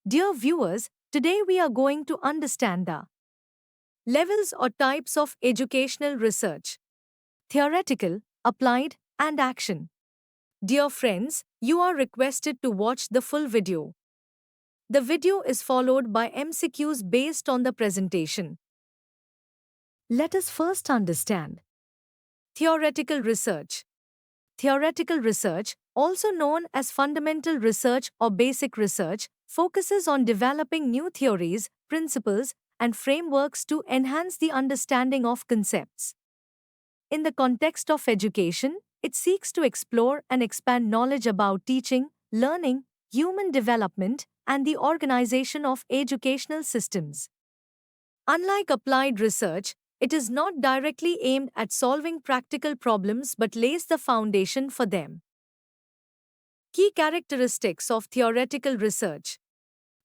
Dear viewers, today we are going to understand the levels or types of educational research: theoretical, applied, and action. Dear friends, you are requested to watch the full video. The video is followed by MCQs based on the presentation. Let us first understand theoretical research. Theoretical research, also known as fundamental research or basic research, focuses on developing new theories, principles, and frameworks to enhance the understanding of concepts. In the context of education, it seeks to explore and expand knowledge about teaching, learning, human development, and the organization of educational systems. Unlike applied research, it is not directly aimed at solving practical problems but lays the foundation for them. Key characteristics of theoretical research: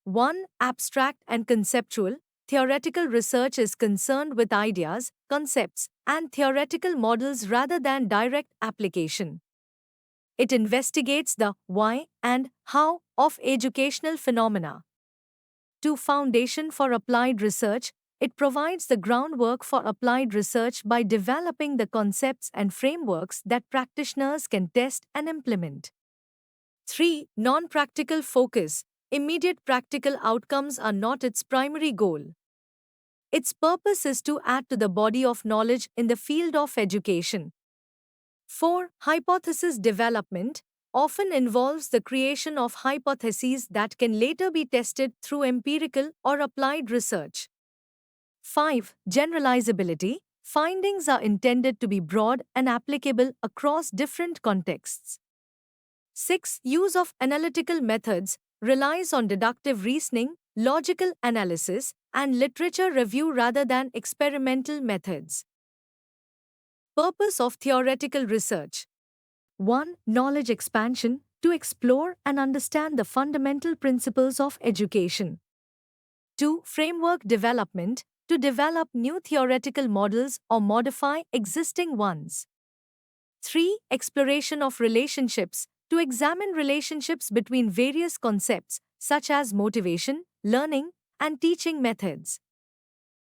1. Abstract and conceptual. Theoretical research is concerned with ideas, concepts, and theoretical models rather than direct application. It investigates the why and how of educational phenomena. 2. Foundation for applied research. It provides the groundwork for applied research by developing the concepts and frameworks that practitioners can test and implement. 3. Non-practical focus. Immediate practical outcomes are not its primary goal. Its purpose is to add to the body of knowledge in the field of education. 4. Hypothesis development often involves the creation of hypotheses that can later be tested through empirical or applied research. 5. Generalizability. Findings are intended to be broad and applicable across different contexts. 6. Use of analytical methods relies on deductive reasoning, logical analysis, and literature review rather than experimental methods. Purpose of theoretical research: 1. Knowledge expansion, to explore and understand the fundamental principles of education. 2. Framework development, to develop new theoretical models or modify existing ones. 3. Exploration of relationships, to examine relationships between various concepts such as motivation, learning, and teaching methods.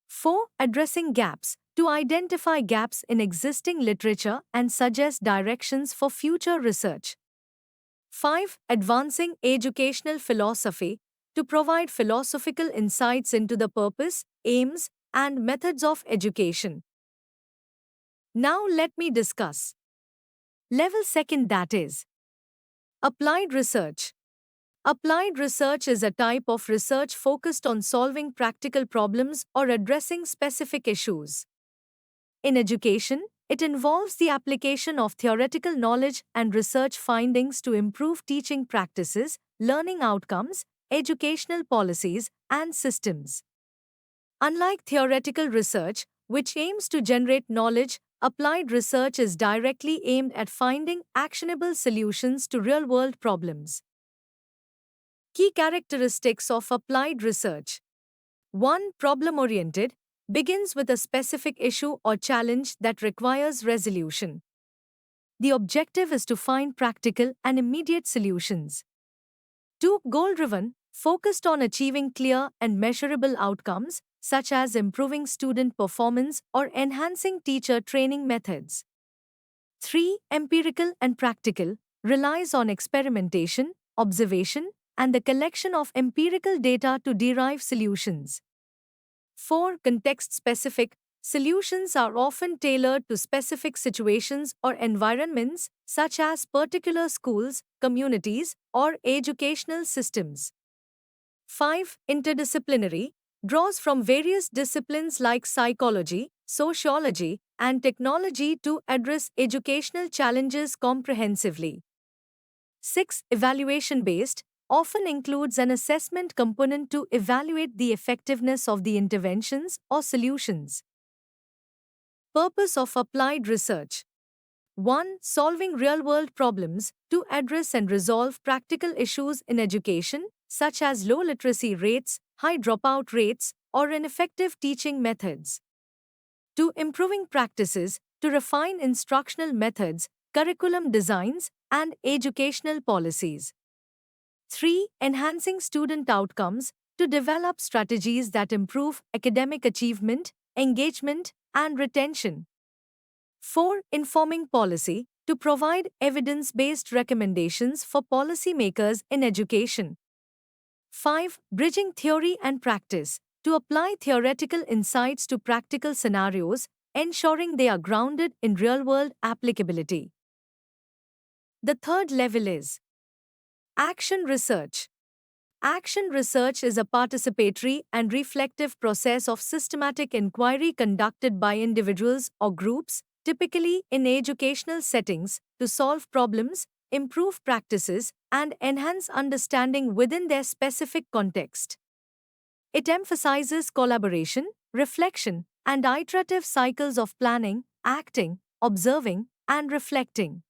4. Addressing gaps, to identify gaps in existing literature and suggest directions for future research. 5. Advancing educational philosophy, to provide philosophical insights into the purpose, aims, and methods of education. Now let me discuss level 2, that is applied research. Applied research is a type of research focused on solving practical problems or addressing specific issues. In education, it involves the application of theoretical knowledge and research findings to improve teaching practices, learning outcomes, educational policies, and systems. Unlike theoretical research, which aims to generate knowledge, applied research is directly aimed at finding actionable solutions to real-world problems. Key characteristics of applied research: 1. Problem-oriented, begins with a specific issue or challenge that requires resolution. The objective is to find practical and immediate solutions. 2. Goal-driven, focused on achieving clear and measurable outcomes, such as improving student performance or enhancing teacher training methods. 3. Empirical and practical, relies on experimentation, observation, and the collection of empirical data to derive solutions. 4. Context-specific, solutions are often tailored to specific situations or environments, such as particular schools, communities, or educational systems. 5. Interdisciplinary, draws from various disciplines like psychology, sociology, and technology to address educational challenges comprehensively. 6. Evaluation-based, often includes an assessment component to evaluate the effectiveness of the interventions or solutions. Purpose of applied research: 1. Solving real-world problems, to address and resolve practical issues in education, such as low literacy rates, high dropout rates, or ineffective teaching methods. 2. Improving practices, to refine instructional methods, curriculum designs, and educational policies. 3. Enhancing student outcomes to develop strategies that improve academic achievement, engagement, and retention. 4. Informing policy to provide evidence-based recommendations for policymakers in education. 5. Bridging theory and practice to apply theoretical insights to practical scenarios, ensuring they are grounded in real-world applicability. The third level is action research. Action research is a participatory and reflective process of systematic inquiry conducted by individuals or groups, typically in educational settings, to solve problems, improve practices, and enhance understanding within their specific context. It emphasizes collaboration, reflection, and iterative cycles of planning, acting, observing, and reflecting.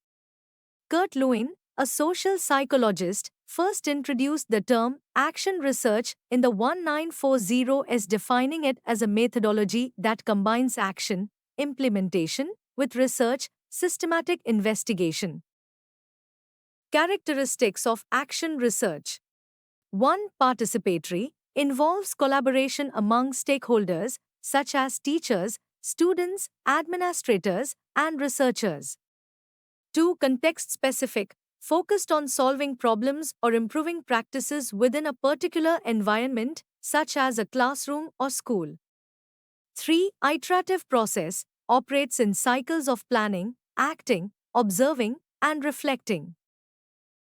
Kurt Lewin, a social psychologist, first introduced the term action research in the 1940s, defining it as a methodology that combines action, implementation, with research, systematic investigation. Characteristics of action research. 1. Participatory, involves collaboration among stakeholders such as teachers, students, administrators, and researchers. 2. Context-specific, focused on solving problems or improving practices within a particular environment, such as a classroom or school. 3. Iterative process, operates in cycles of planning, acting, observing, and reflecting.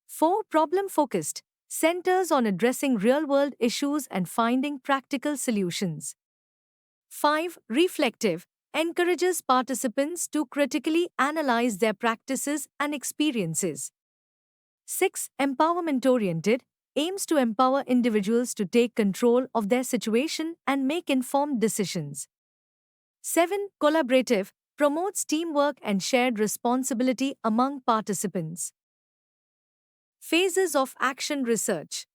4. Problem-focused, centers on addressing real-world issues and finding practical solutions. 5. Reflective, encourages participants to critically analyze their practices and experiences. 6. Empowerment-oriented, aims to empower individuals to take control of their situation and make informed decisions. 7. Collaborative, promotes teamwork and shared responsibility among participants. Phases of action research.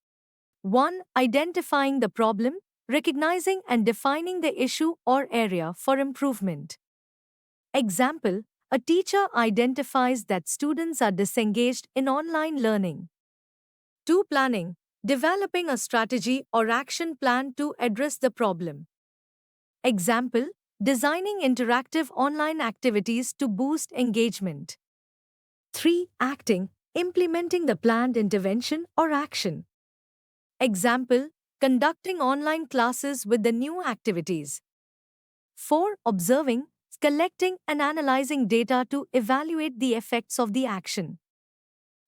1. Identifying the problem, recognizing and defining the issue or area for improvement. Example, a teacher identifies that students are disengaged in online learning. 2. Planning, developing a strategy or action plan to address the problem. Example, designing interactive online activities to boost engagement. 3. Acting, implementing the planned intervention or action. Example, conducting online classes with the new activities. 4. Observing, collecting and analyzing data to evaluate the effects of the action.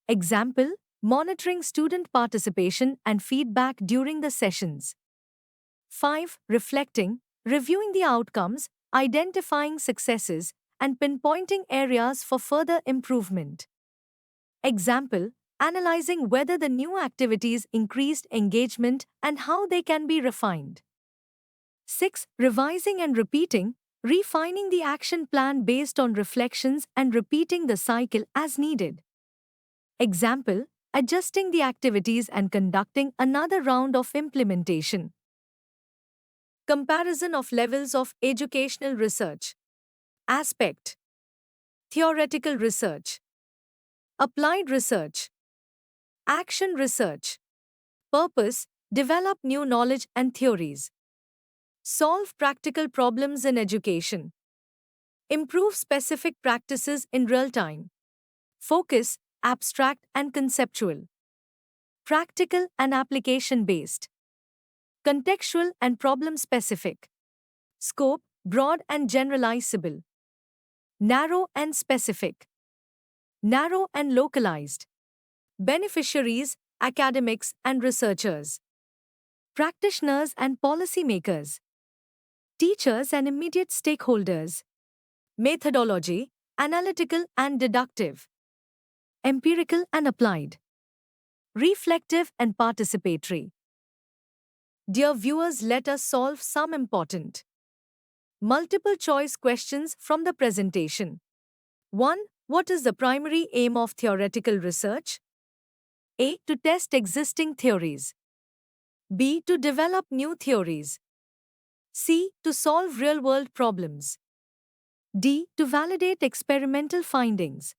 Example, monitoring student participation and feedback during the sessions. 5. Reflecting, reviewing the outcomes, identifying successes, and pinpointing areas for further improvement. Example, analyzing whether the new activities increased engagement and how they can be refined. 6. Revising and repeating, refining the action plan based on reflections and repeating the cycle as needed. Example, adjusting the activities and conducting another round of implementation. Comparison of levels of educational research. Aspect: theoretical research, applied research, action research. Purpose: develop new knowledge and theories, solve practical problems in education, improve specific practices in real time. Focus: abstract and conceptual, practical and application based, contextual and problem specific. Scope: broad and generalizable, narrow and specific, narrow and localized. Beneficiaries: academics and researchers, practitioners and policymakers, teachers and immediate stakeholders. Methodology: analytical and deductive, empirical and applied, reflective and participatory. Dear viewers, let us solve some important multiple choice questions from the presentation. 1. What is the primary aim of theoretical research? A. To test existing theories. B. To develop new theories. C. To solve real-world problems. D. To validate experimental findings.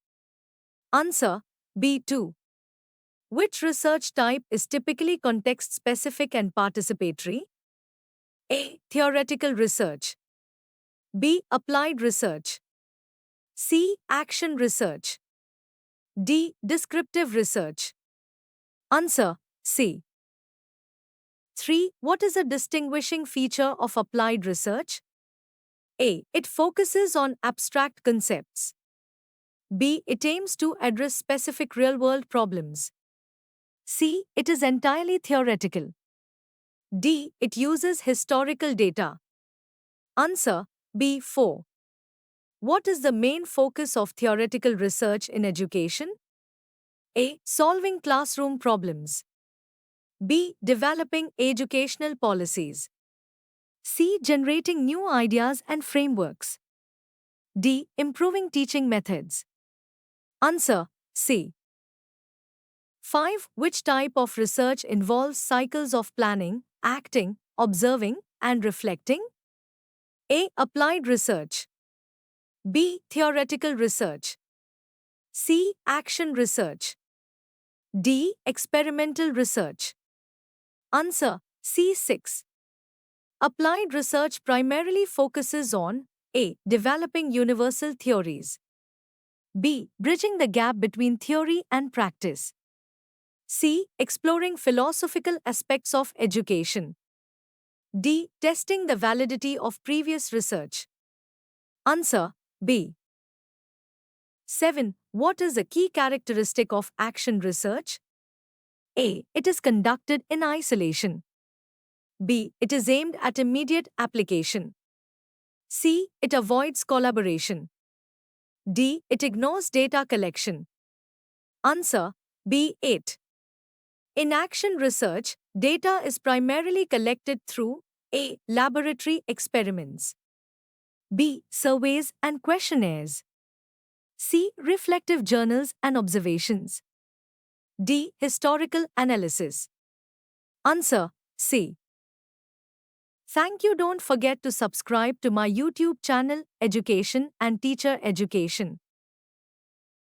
Answer: B. 2. Which research type is typically context-specific and participatory? A. Theoretical research. B. Applied research. C. Action research. D. Descriptive research. Answer C. 3. What is a distinguishing feature of applied research? A. It focuses on abstract concepts. B. It aims to address specific real-world problems. C. It is entirely theoretical. D. It uses historical data. Answer B. 4. What is the main focus of theoretical research in education? A. Solving classroom problems. B. Developing educational policies. C. Generating new ideas and frameworks. D. Improving teaching methods. Answer C. 5. Which type of research involves cycles of planning, acting, observing, and reflecting? A. Applied research. B. Theoretical research. C. Action research. D. Experimental research. Answer C6. Applied research primarily focuses on A. Developing universal theories. B. Bridging the gap between theory and practice. C. Exploring philosophical aspects of education. D. Testing the validity of previous research. Answer B. 7. What is a key characteristic of action research? A. It is conducted in isolation. B. It is aimed at immediate application. C. It avoids collaboration. D. It ignores data collection. Answer B. 8. In action research, data is primarily collected through A. Laboratory experiments. B. Surveys and questionnaires. C. Reflective journals and observations. D. Historical analysis. Answer C. Thank you. Don't forget to subscribe to my YouTube channel, Education and Teacher Education.